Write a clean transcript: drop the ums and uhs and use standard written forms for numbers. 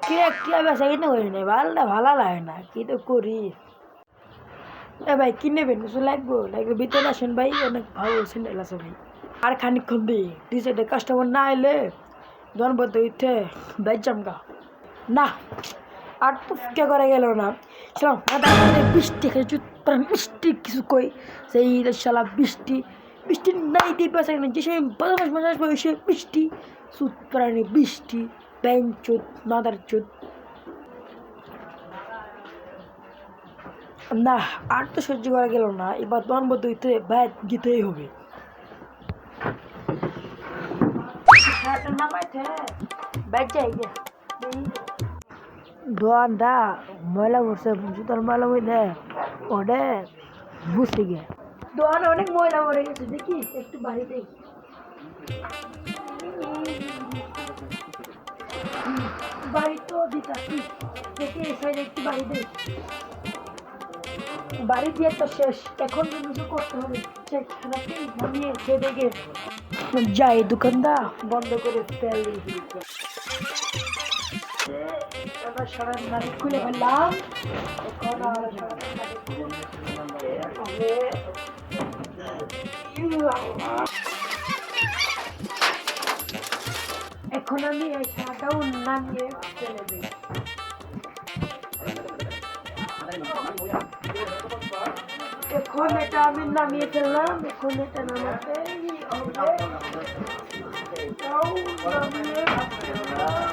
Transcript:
কিয়া বেচা কিনে করি নাই ভালো লাগে না কি তো করি। এ ভাই কি নেবেন কিছু লাগবে ভিতরে আসেন ভাই, অনেক ভালো স্যান্ডেল আছে ভাই। আর খানিকক্ষণ দিই দুই সাইডে কাস্টমার না এলে দনবদ্ধ হইতে বেচ জামগা না। আর তো কে করে গেল না সালাম বৃষ্টি খেয়ে মিষ্টি কিছু কই সেই শালা বৃষ্টি বৃষ্টি নাই দিয়ে পেঁচা না যে সময় বদমাস মাস আসবে ওই সময় বৃষ্টি সুদ প্রাণী বৃষ্টি ব্যাং চুত মাদার চুত। না আর তো সহ্য করা গেল না, এবার দনবদ্ধ হইতে ব্যাট দিতেই হবে। দোয়ানটা ময়লা করছে জুতার ময়লা মধ্যে ওটা বুঝতে গিয়ে দোয়ানে অনেক ময়লা পড়ে গেছে, দেখি একটু বাড়িতে বাড়ি তো দিতাছি দেখি এই সাইডে একটু বাড়িতে বাড়ি দিয়ে তো শেষ, এখন কিছু করতে হবে নামিয়ে খেয়ে দেখে যাই দোকানটা বন্ধ করে তেল দিয়ে এবার সারা নারী খুলে ফেললাম। এখন এখন আমি এই সারাটাও নামিয়ে ফেলে দিই। এখন এটা আমি নামিয়ে ফেললাম, এখন এটা নামাতে এটাও নামিয়ে ফেললাম।